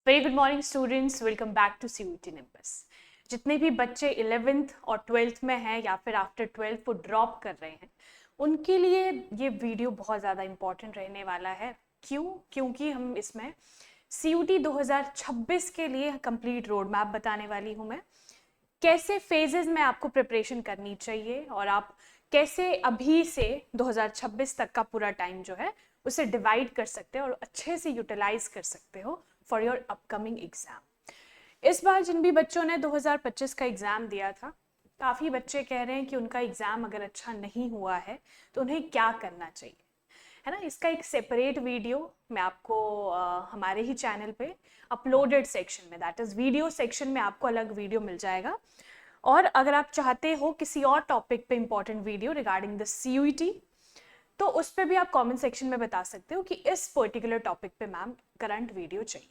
Very good morning students, welcome back to CUT Nimbus. जितने भी बच्चे 11th और 12th में हैं या फिर आफ्टर 12th वो ड्रॉप कर रहे हैं, उनके लिए ये वीडियो बहुत ज़्यादा इम्पॉर्टेंट रहने वाला है। क्योंकि हम इसमें सीयूटी 2026 के लिए कंप्लीट रोड मैप बताने वाली हूँ मैं। कैसे फेजेस में आपको प्रिपरेशन करनी चाहिए और आप कैसे अभी से 2026 तक का पूरा टाइम जो है उसे डिवाइड कर सकते हो और अच्छे से यूटिलाइज कर सकते हो फॉर योर अपकमिंग एग्जाम। इस बार जिन भी बच्चों ने 2025 का एग्जाम दिया था, काफ़ी बच्चे कह रहे हैं कि उनका एग्जाम अगर अच्छा नहीं हुआ है तो उन्हें क्या करना चाहिए, है ना। इसका एक सेपरेट वीडियो मैं आपको हमारे ही चैनल पे अपलोडेड सेक्शन में, दैट इज वीडियो सेक्शन में, आपको अलग वीडियो मिल जाएगा। और अगर आप चाहते हो किसी और टॉपिक पे important video regarding the CUET, तो उस पर भी आप कमेंट सेक्शन में बता सकते हो कि इस पर्टिकुलर टॉपिक पे मैम करंट वीडियो चाहिए।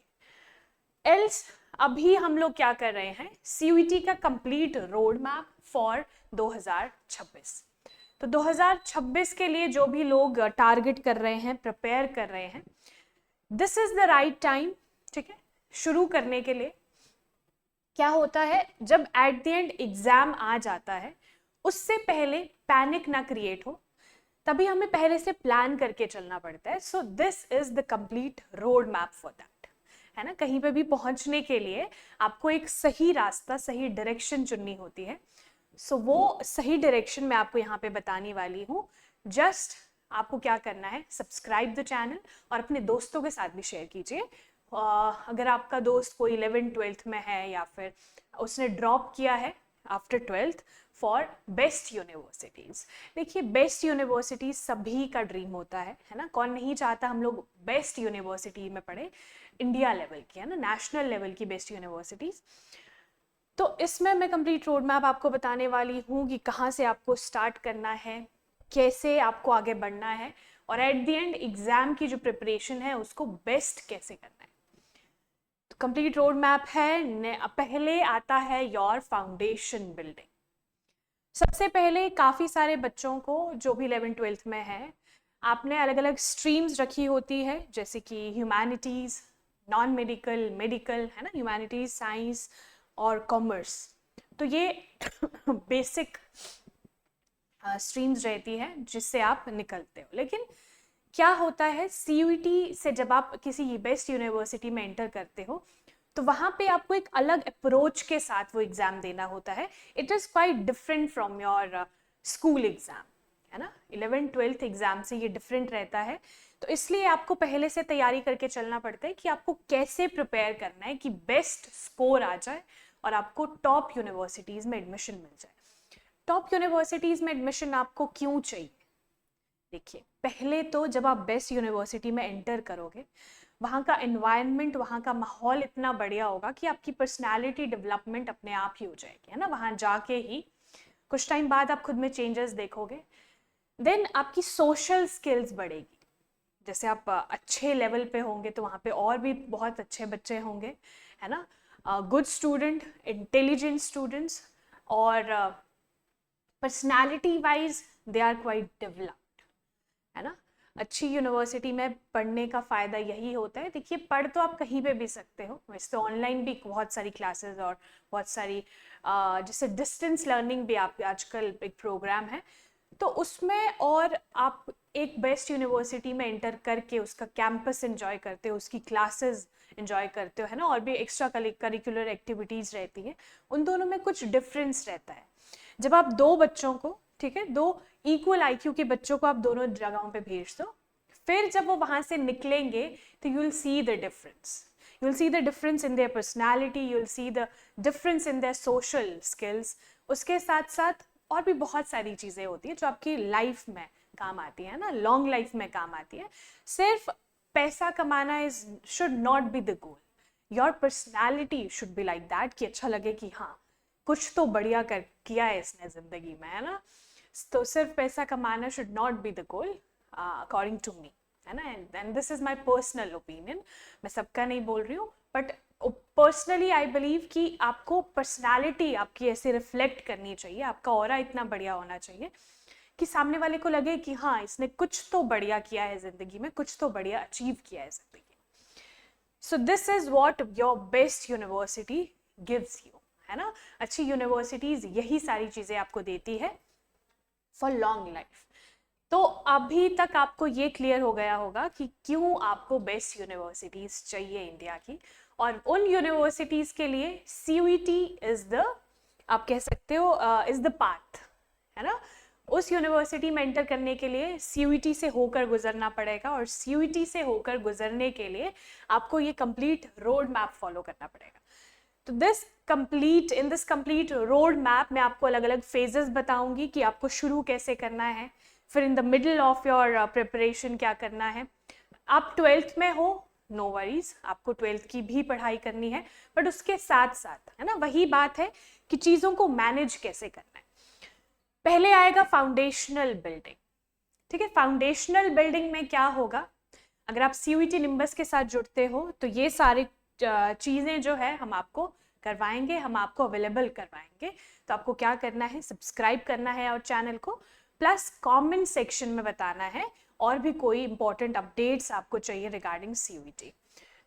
एल्स अभी हम लोग क्या कर रहे हैं, सीयूईटी का कंप्लीट रोड मैप फॉर 2026। तो 2026 के लिए जो भी लोग टारगेट कर रहे हैं, प्रिपेयर कर रहे हैं, this is the right time, ठीक है, शुरू करने के लिए। क्या होता है जब एट द एंड एग्जाम आ जाता है, उससे पहले पैनिक ना क्रिएट हो, तभी हमें पहले से प्लान करके चलना पड़ता है। So this is the complete road map for that, है ना। कहीं पे भी पहुंचने के लिए आपको एक सही रास्ता, सही डायरेक्शन चुननी होती है। सो वो सही डायरेक्शन मैं आपको यहाँ पे बताने वाली हूँ। जस्ट आपको क्या करना है, सब्सक्राइब द चैनल और अपने दोस्तों के साथ भी शेयर कीजिए। अगर आपका दोस्त कोई 11th-12th में है या फिर उसने ड्रॉप किया है after 12th for best universities. देखिए, बेस्ट यूनिवर्सिटीज सभी का ड्रीम होता है ना। कौन नहीं चाहता हम लोग बेस्ट यूनिवर्सिटी में पढ़े, इंडिया लेवल की, है ना, नेशनल लेवल की बेस्ट यूनिवर्सिटीज़। तो इसमें मैं कंप्लीट रोड मैप आपको बताने वाली हूँ कि कहाँ से आपको स्टार्ट करना है, कैसे आपको आगे बढ़ना है और एट द एंड एग्जाम की जो प्रिपरेशन है उसको बेस्ट कैसे करना है। तो कंप्लीट रोड मैप है, पहले आता है योर फाउंडेशन बिल्डिंग। सबसे पहले काफ़ी सारे बच्चों को जो भी 11th-12th में है, आपने अलग अलग स्ट्रीम्स रखी होती है, जैसे कि ह्यूमैनिटीज़, नॉन मेडिकल, मेडिकल, है ना, ह्यूमैनिटीज़, साइंस और कॉमर्स। तो ये बेसिक स्ट्रीम्स रहती है जिससे आप निकलते हो। लेकिन क्या होता है, सीयूईटी से जब आप किसी बेस्ट यूनिवर्सिटी में एंटर करते हो तो वहाँ पे आपको एक अलग अप्रोच के साथ वो एग्ज़ाम देना होता है। It is quite different from your school exam, है ना। 11th-12th एग्ज़ाम से ये डिफरेंट रहता है। तो इसलिए आपको पहले से तैयारी करके चलना पड़ता है कि आपको कैसे प्रिपेयर करना है कि बेस्ट स्कोर आ जाए और आपको टॉप यूनिवर्सिटीज़ में एडमिशन मिल जाए। टॉप यूनिवर्सिटीज़ में एडमिशन आपको क्यों चाहिए? देखिए, पहले तो जब आप बेस्ट यूनिवर्सिटी में एंटर करोगे, वहाँ का एनवायरनमेंट, वहाँ का माहौल इतना बढ़िया होगा कि आपकी पर्सनालिटी डेवलपमेंट अपने आप ही हो जाएगी, है ना। वहाँ जाके ही कुछ टाइम बाद आप खुद में चेंजेस देखोगे। देन आपकी सोशल स्किल्स बढ़ेगी। जैसे आप अच्छे लेवल पे होंगे तो वहाँ पे और भी बहुत अच्छे बच्चे होंगे, है ना, गुड स्टूडेंट, इंटेलिजेंट स्टूडेंट्स, और personality wise they are quite developed, है ना। अच्छी यूनिवर्सिटी में पढ़ने का फ़ायदा यही होता है। देखिए, पढ़ तो आप कहीं पे भी सकते हो, वैसे तो ऑनलाइन भी बहुत सारी क्लासेस और बहुत सारी जैसे डिस्टेंस लर्निंग भी आप आजकल एक प्रोग्राम है, तो उसमें और आप एक बेस्ट यूनिवर्सिटी में एंटर करके उसका कैंपस एंजॉय करते हो, उसकी क्लासेस एंजॉय करते हो, है ना, और भी एक्स्ट्रा करिकुलर एक्टिविटीज़ रहती है। उन दोनों में कुछ डिफरेंस रहता है। जब आप दो बच्चों को, ठीक है, दो इक्वल आईक्यू के बच्चों को आप दोनों जगहों पे भेज दो, फिर जब वो वहाँ से निकलेंगे तो you will see the difference. You will see the difference in their personality, you will see the difference in their social skills. उसके साथ साथ और भी बहुत सारी चीज़ें होती हैं जो आपकी लाइफ में काम आती है ना, लॉन्ग लाइफ में काम आती है। सिर्फ पैसा कमाना is should not be the goal. Your personality should be like that कि अच्छा लगे कि हाँ, कुछ तो बढ़िया कर किया है इसने ज़िंदगी में, है ना। तो सिर्फ पैसा कमाना should not be the goal according to me, है ना। And this is my personal opinion, मैं सबका नहीं बोल रही हूँ, बट पर्सनली आई बिलीव कि आपको पर्सनालिटी आपकी ऐसे रिफ्लेक्ट करनी चाहिए, आपका ऑरा इतना बढ़िया होना चाहिए कि सामने वाले को लगे कि हाँ, इसने कुछ तो बढ़िया किया है ज़िंदगी में, कुछ तो बढ़िया अचीव किया है ज़िंदगी में। So this is what your best university gives you, है ना। अच्छी यूनिवर्सिटीज यही सारी चीजें आपको देती है फॉर लॉन्ग लाइफ। तो अभी तक आपको ये क्लियर हो गया होगा कि क्यों आपको बेस्ट यूनिवर्सिटीज चाहिए इंडिया की, और उन यूनिवर्सिटीज के लिए सीयूईटी इज द, आप कह सकते हो इज द पाथ, है ना। उस यूनिवर्सिटी में एंटर करने के लिए सीयूईटी से होकर गुजरना पड़ेगा, और सीयूईटी से होकर गुजरने के लिए आपको ये कंप्लीट रोड मैप फॉलो करना पड़ेगा। तो in this complete road map में आपको अलग अलग फेजेस बताऊंगी कि आपको शुरू कैसे करना है, फिर in the middle of your preparation क्या करना है। आप 12th में हो, नो वरीज, आपको 12th की भी पढ़ाई करनी है, बट उसके साथ साथ, है ना, वही बात है कि चीज़ों को मैनेज कैसे करना है। पहले आएगा फाउंडेशनल बिल्डिंग, ठीक है। फाउंडेशनल बिल्डिंग में क्या होगा, अगर आप सीयूईटी निम्बस के साथ जुड़ते हो तो ये सारी चीज़ें जो है हम आपको करवाएंगे, हम आपको अवेलेबल करवाएंगे। तो आपको क्या करना है, सब्सक्राइब करना है और चैनल को, प्लस कमेंट सेक्शन में बताना है और भी कोई इंपॉर्टेंट अपडेट्स आपको चाहिए रिगार्डिंग सीयूईटी।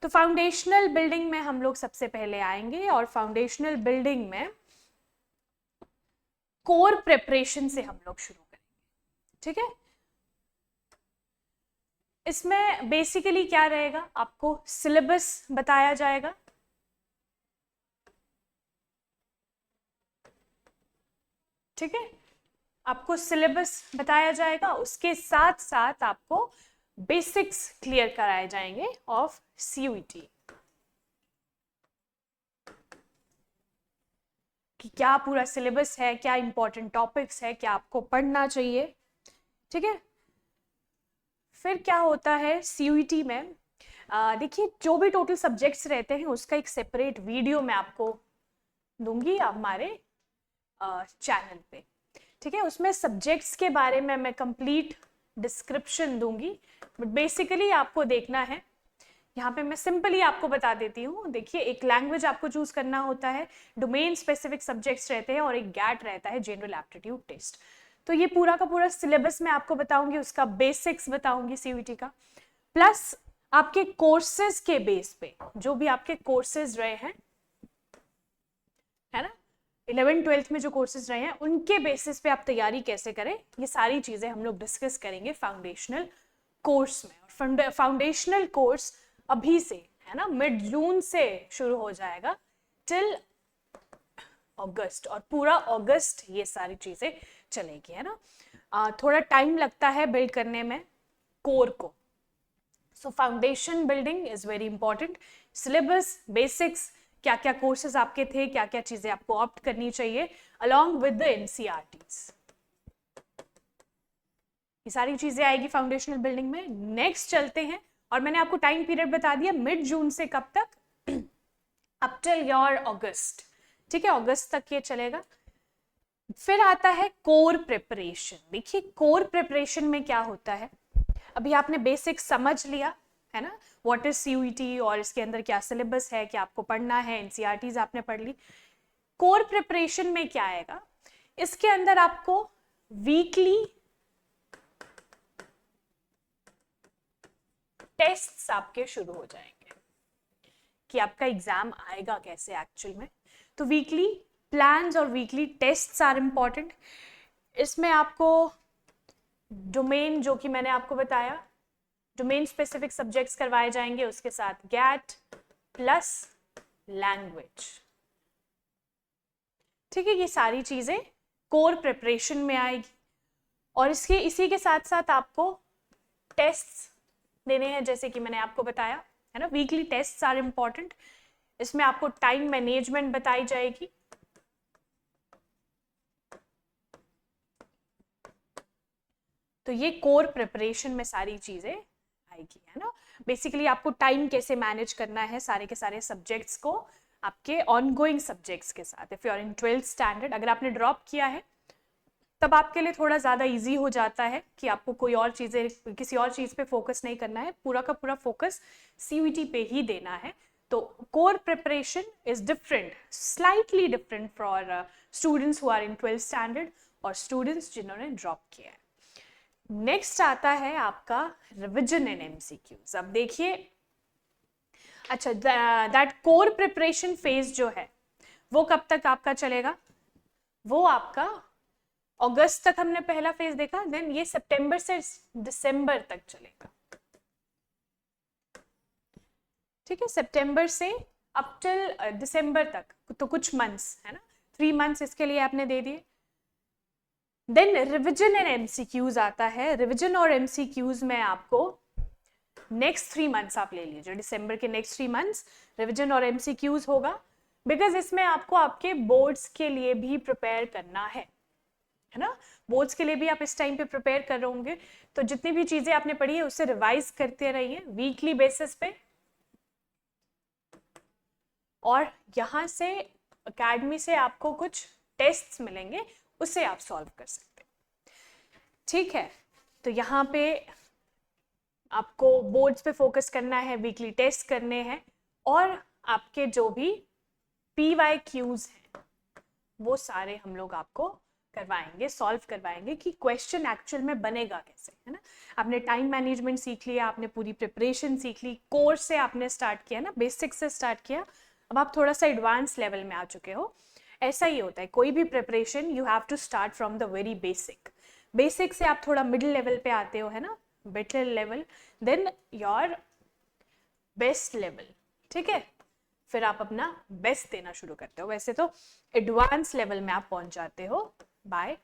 तो फाउंडेशनल बिल्डिंग में हम लोग सबसे पहले आएंगे, और फाउंडेशनल बिल्डिंग में कोर प्रिपरेशन से हम लोग शुरू करेंगे, ठीक है। इसमें बेसिकली क्या रहेगा, आपको सिलेबस बताया जाएगा, ठीक है, आपको सिलेबस बताया जाएगा, उसके साथ साथ आपको बेसिक्स क्लियर कराए जाएंगे ऑफ सीयूईटी, कि क्या पूरा सिलेबस है, क्या इंपॉर्टेंट टॉपिक्स है, क्या आपको पढ़ना चाहिए, ठीक है। फिर क्या होता है सीयूईटी में, देखिए जो भी टोटल सब्जेक्ट्स रहते हैं उसका एक सेपरेट वीडियो मैं आपको दूंगी हमारे चैनल पे, ठीक है। उसमें सब्जेक्ट्स के बारे में मैं कंप्लीट डिस्क्रिप्शन दूंगी, बट बेसिकली आपको देखना है, यहाँ पे मैं सिंपली आपको बता देती हूँ। देखिए, एक लैंग्वेज आपको चूज करना होता है, डोमेन स्पेसिफिक सब्जेक्ट्स रहते हैं, और एक गैट रहता है, जनरल एप्टीट्यूड टेस्ट। तो ये पूरा का पूरा सिलेबस मैं आपको बताऊंगी, उसका बेसिक्स बताऊंगी सीयूईटी का, प्लस आपके कोर्सेज के बेस पे जो भी आपके कोर्सेज रहे हैं, है ना, 11th-12th में जो कोर्सेज रहे हैं उनके बेसिस पे आप तैयारी कैसे करें, ये सारी चीजें हम लोग डिस्कस करेंगे फाउंडेशनल कोर्स में। और फाउंडेशनल कोर्स अभी से, है ना, मिड जून से शुरू हो जाएगा टिल अगस्त, और पूरा अगस्त ये सारी चीजें चलेगी, है ना। थोड़ा टाइम लगता है बिल्ड करने में कोर को। So foundation building is very important. Syllabus, basics, क्या क्या कोर्सेज आपके थे, क्या क्या चीजें आपको ऑप्ट करनी चाहिए, अलॉन्ग विद द एनसीईआरटीज, ये सारी चीजें आएगी फाउंडेशनल बिल्डिंग में। नेक्स्ट चलते हैं, और मैंने आपको टाइम पीरियड बता दिया, मिड जून से कब तक, अप टिल योर अगस्त, ठीक है, अगस्त तक ये चलेगा। फिर आता है कोर प्रिपरेशन। देखिए, कोर प्रिपरेशन में क्या होता है, अभी आपने बेसिक समझ लिया, है ना, व्हाट इज सीयूईटी और इसके अंदर क्या सिलेबस है, क्या आपको पढ़ना है, एनसीईआरटीज आपने पढ़ ली। कोर प्रिपरेशन में क्या आएगा, इसके अंदर आपको वीकली टेस्ट्स आपके शुरू हो जाएंगे कि आपका एग्जाम आएगा कैसे एक्चुअल में। तो वीकली प्लान्स और वीकली टेस्ट्स आर इंपॉर्टेंट। इसमें आपको डोमेन, जो कि मैंने आपको बताया, डोमेन स्पेसिफिक सब्जेक्ट्स करवाए जाएंगे, उसके साथ गैट प्लस लैंग्वेज, ठीक है, ये सारी चीजें कोर प्रिपरेशन में आएगी। और इसी के साथ साथ आपको टेस्ट्स देने हैं, जैसे कि मैंने आपको बताया, है ना, वीकली टेस्ट्स आर इंपॉर्टेंट। इसमें आपको टाइम मैनेजमेंट बताई जाएगी, तो ये कोर प्रिपरेशन में सारी चीजें आएगी, है ना। बेसिकली आपको टाइम कैसे मैनेज करना है सारे के सारे सब्जेक्ट्स को, आपके ऑनगोइंग सब्जेक्ट्स के साथ। If you are in 12th standard, अगर आपने ड्रॉप किया है तब आपके लिए थोड़ा ज़्यादा इजी हो जाता है कि आपको कोई और चीज़ें, किसी और चीज़ पे फोकस नहीं करना है, पूरा का पूरा फोकस सीयूईटी पे ही देना है। तो core preparation is different, slightly different for students who are in 12th standard और स्टूडेंट्स जिन्होंने ड्रॉप किया है। नेक्स्ट आता है आपका रिविजन एंड एमसीक्यूज। अब देखिए, अच्छा, दैट कोर प्रिपरेशन फेज जो है वो कब तक आपका चलेगा? वो आपका अगस्त तक हमने पहला फेज देखा, देन ये सितंबर से दिसंबर तक चलेगा। ठीक है, सितंबर से अप टिल दिसंबर तक, तो कुछ मंथ्स है ना, 3 मंथ्स इसके लिए आपने दे दिए। देन रिविजन एंड एमसीक्यूज आता है। रिविजन और एमसीक्यूज में आपको नेक्स्ट 3 मंथ्स आप ले लीजिए, दिसंबर के नेक्स्ट 3 मंथ्स रिविजन और एमसीक्यूज होगा, बिकॉज इसमें आपको आपके बोर्ड्स के लिए भी प्रिपेयर करना है ना। बोर्ड्स के लिए भी आप इस टाइम पे प्रिपेयर कर रहे होंगे, तो जितनी भी चीजें आपने पढ़ी है उससे रिवाइज करते रहिए वीकली बेसिस पे, और यहाँ से एकेडमी से आपको कुछ टेस्ट्स मिलेंगे, उससे आप सॉल्व कर सकते हैं। ठीक है, तो यहाँ पे आपको बोर्ड्स पे फोकस करना है, वीकली टेस्ट करने हैं, और आपके जो भी PYQs हैं वो सारे हम लोग आपको करवाएंगे, सॉल्व करवाएंगे कि क्वेश्चन एक्चुअल में बनेगा कैसे, है ना। आपने टाइम मैनेजमेंट सीख लिया, आपने पूरी प्रिपरेशन सीख ली, कोर्स से आपने स्टार्ट किया ना, बेसिक से स्टार्ट किया, अब आप थोड़ा सा एडवांस लेवल में आ चुके हो। ऐसा ही होता है, कोई भी preparation you have to start from the very basic. Basic से आप थोड़ा मिडिल लेवल पे आते हो, है ना, better level, then your best level. ठीक है, फिर आप अपना बेस्ट देना शुरू करते हो। वैसे तो एडवांस लेवल में आप पहुंच जाते हो बाय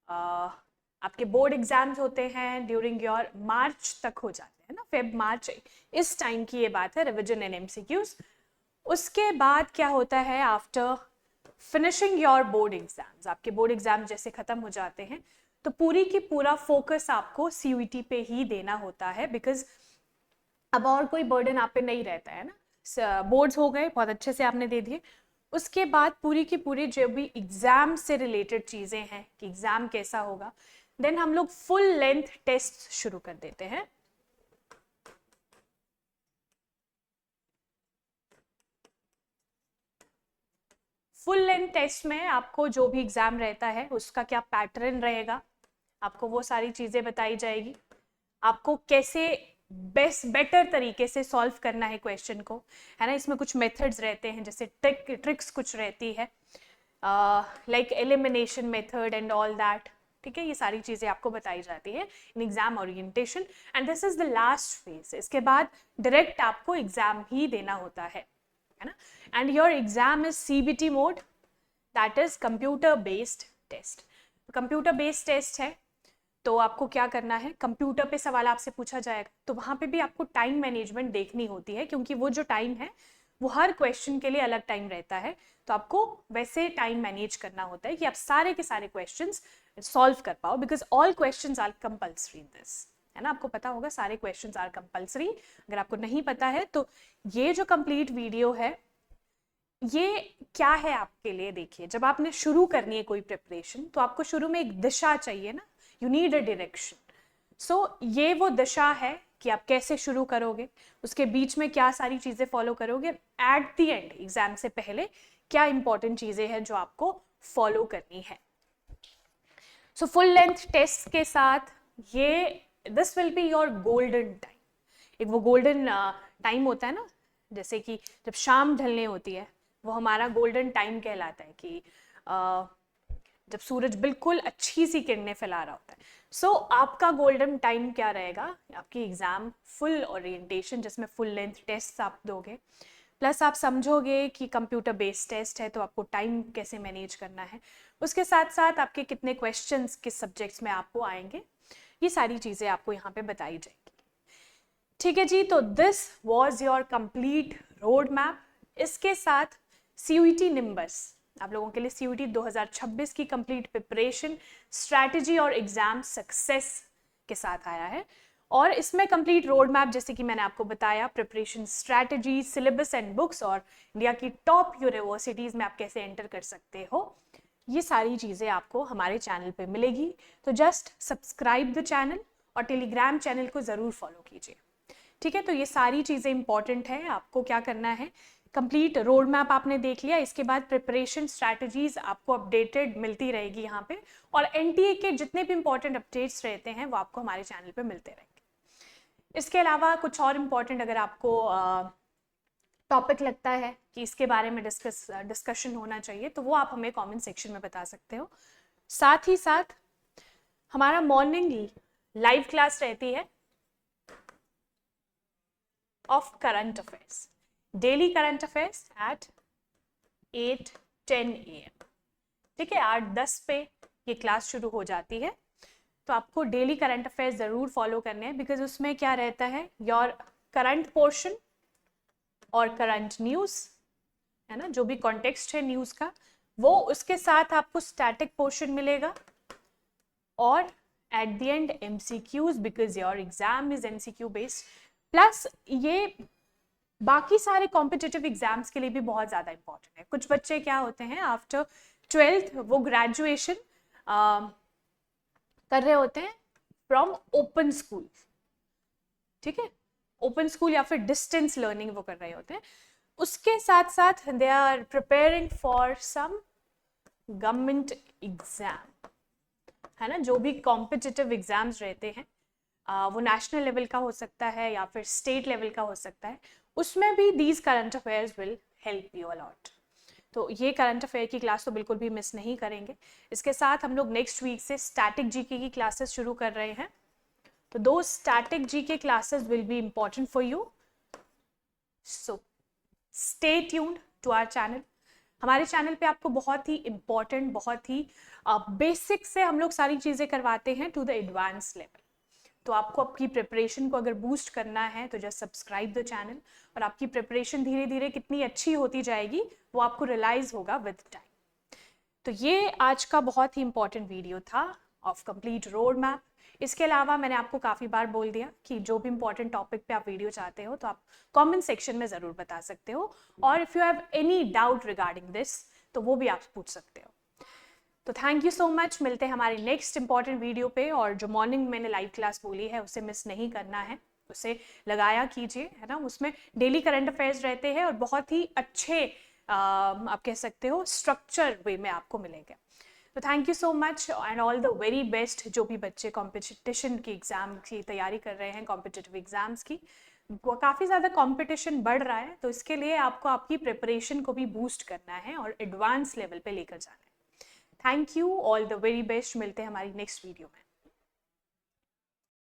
आपके बोर्ड एग्जाम्स होते हैं ड्यूरिंग योर मार्च तक हो जाते हैं ना, फेब मार्च, इस टाइम की ये बात है, रिविजन एंड एमसीक्यूज। उसके बाद क्या होता है, after finishing your board exams, आपके बोर्ड एग्जाम जैसे खत्म हो जाते हैं तो पूरी की पूरा फोकस आपको CUET पे ही देना होता है, बिकॉज अब और कोई बर्डन आप पे नहीं रहता है ना। बोर्ड्स हो गए, बहुत अच्छे से आपने दे दिए, उसके बाद पूरी की पूरी जो भी एग्जाम से रिलेटेड चीजें हैं कि एग्जाम कैसा होगा, देन हम लोग फुल लेंथ टेस्ट शुरू कर देते हैं। फुल लेंथ टेस्ट में आपको जो भी एग्जाम रहता है उसका क्या पैटर्न रहेगा, आपको वो सारी चीजें बताई जाएगी, आपको कैसे बेटर तरीके से सॉल्व करना है क्वेश्चन को, है ना। इसमें कुछ मेथड्स रहते हैं, जैसे ट्रिक्स कुछ रहती है, like elimination method and all that. ठीक है, ये सारी चीजें आपको बताई जाती है in exam orientation, and this is the last phase. इसके बाद डायरेक्ट आपको एग्जाम ही देना होता है ना। And your exam is CBT mode, that is computer based test. Computer based test है, तो आपको क्या करना है, कंप्यूटर पे सवाल आपसे पूछा जाएगा, तो वहां पे भी आपको टाइम मैनेजमेंट देखनी होती है, क्योंकि वो जो टाइम है वो हर क्वेश्चन के लिए अलग टाइम रहता है, तो आपको वैसे टाइम मैनेज करना होता है कि आप सारे के सारे क्वेश्चंस सॉल्व कर पाओ, because all questions are compulsory in this, है ना। आपको पता होगा सारे क्वेश्चंस आर कंपल्सरी, अगर आपको नहीं पता है तो ये जो कंप्लीट वीडियो है ये क्या है आपके लिए, देखिए जब आपने शुरू करनी है कोई प्रिपरेशन तो आपको शुरू में एक दिशा चाहिए ना, यू नीड अ डायरेक्शन। सो ये वो दिशा है कि आप कैसे शुरू करोगे, उसके बीच में क्या सारी चीजें फॉलो करोगे, एट द एंड एग्जाम से पहले क्या इंपॉर्टेंट चीजें हैं जो आपको फॉलो करनी है। सो फुल लेंथ टेस्ट के साथ ये this will be your golden time. एक वो गोल्डन टाइम होता है ना, जैसे कि जब शाम ढलने होती है वो हमारा गोल्डन टाइम कहलाता है, कि जब सूरज बिल्कुल अच्छी सी किरणें फैला रहा होता है। सो आपका गोल्डन टाइम क्या रहेगा, आपकी एग्जाम फुल ओरिएंटेशन जिसमें फुल लेंथ टेस्ट आप दोगे, प्लस आप समझोगे कि कंप्यूटर बेस्ड टेस्ट है तो आपको टाइम कैसे मैनेज करना है, उसके साथ साथ आपके कितने क्वेश्चंस किस सब्जेक्ट्स में आपको आएंगे, ये सारी चीज़ें आपको यहाँ पे बताई जाएंगी। ठीक है जी, तो this was your complete road map. इसके साथ CUET निम्बस आप लोगों के लिए CUET 2026 की कंप्लीट प्रिपरेशन स्ट्रैटेजी और एग्जाम सक्सेस के साथ आया है, और इसमें कंप्लीट रोड मैप, जैसे कि मैंने आपको बताया, preparation strategy, syllabus and books, और इंडिया की टॉप यूनिवर्सिटीज में आप कैसे एंटर कर सकते हो, ये सारी चीज़ें आपको हमारे चैनल पे मिलेगी। तो जस्ट सब्सक्राइब द चैनल और टेलीग्राम चैनल को ज़रूर फॉलो कीजिए। ठीक है, तो ये सारी चीज़ें इंपॉर्टेंट है। आपको क्या करना है, कंप्लीट रोड मैप आपने देख लिया, इसके बाद प्रिपरेशन स्ट्रैटेजीज आपको अपडेटेड मिलती रहेगी यहाँ पे, और NTA के जितने भी इंपॉर्टेंट अपडेट्स रहते हैं वो आपको हमारे चैनल पे मिलते रहेंगे। इसके अलावा कुछ और इम्पॉर्टेंट अगर आपको टॉपिक लगता है कि इसके बारे में डिस्कशन होना चाहिए, तो वो आप हमें कमेंट सेक्शन में बता सकते हो। साथ ही साथ हमारा मॉर्निंग लाइव क्लास रहती है of current affairs, daily current affairs at 8:10 AM। ठीक है, 8:10 पे ये क्लास शुरू हो जाती है। तो आपको डेली करंट अफेयर्स ज़रूर फॉलो करने हैं, बिकॉज उसमें क्या रहता है, योर करंट पोर्शन और करंट न्यूज़, है ना, जो भी कॉन्टेक्स्ट है न्यूज़ का वो, उसके साथ आपको स्टैटिक पोर्शन मिलेगा और at the end MCQs, because your exam is MCQ based. Plus ये बाकी सारे कॉम्पिटिटिव एग्जाम्स के लिए भी बहुत ज़्यादा इंपॉर्टेंट है। कुछ बच्चे क्या होते हैं, आफ्टर 12th वो ग्रेजुएशन कर रहे होते हैं फ्रॉम ओपन स्कूल, ठीक है, ओपन स्कूल या फिर डिस्टेंस लर्निंग वो कर रहे होते हैं। उसके साथ साथ they are preparing for some government exam, है ना, जो भी कॉम्पिटिटिव एग्जाम्स रहते हैं वो नेशनल लेवल का हो सकता है या फिर स्टेट लेवल का हो सकता है, उसमें भी these current affairs will help you a lot. तो ये करंट अफेयर की क्लास तो बिल्कुल भी मिस नहीं करेंगे। इसके साथ हम लोग नेक्स्ट वीक से स्टैटिक जीके की क्लासेस शुरू कर रहे हैं, तो दो static GK classes will be important for you, so stay tuned to our channel. हमारे चैनल पे आपको बहुत ही इंपॉर्टेंट, बहुत ही बेसिक से हम लोग सारी चीज़ें करवाते हैं टू द एडवांस लेवल। तो आपको आपकी प्रिपरेशन को अगर बूस्ट करना है तो जस्ट सब्सक्राइब द चैनल, और आपकी प्रिपरेशन धीरे धीरे कितनी अच्छी होती जाएगी वो आपको रियलाइज होगा विद टाइम। तो ये आज का बहुत ही इंपॉर्टेंट वीडियो था ऑफ कंप्लीट रोड मैप। इसके अलावा मैंने आपको काफ़ी बार बोल दिया कि जो भी इंपॉर्टेंट टॉपिक पे आप वीडियो चाहते हो तो आप कमेंट सेक्शन में ज़रूर बता सकते हो, और if you have any doubt regarding this तो वो भी आप पूछ सकते हो। तो थैंक यू सो मच, मिलते हैं हमारे नेक्स्ट इंपॉर्टेंट वीडियो पे। और जो मॉर्निंग मैंने लाइव क्लास बोली है उसे मिस नहीं करना है, उसे लगाया कीजिए, है ना, उसमें डेली करंट अफेयर्स रहते हैं और बहुत ही अच्छे आप कह सकते हो स्ट्रक्चर वे में आपको मिलेंगे। तो thank you so much and all the very best. जो भी बच्चे कॉम्पिटिशन की एग्ज़ाम की तैयारी कर रहे हैं, कॉम्पिटिटिव एग्ज़ाम्स की, काफ़ी ज़्यादा कंपटीशन बढ़ रहा है, तो इसके लिए आपको आपकी प्रिपरेशन को भी बूस्ट करना है और एडवांस लेवल पे लेकर जाना है। Thank you, all the very best. मिलते हैं हमारी नेक्स्ट वीडियो में।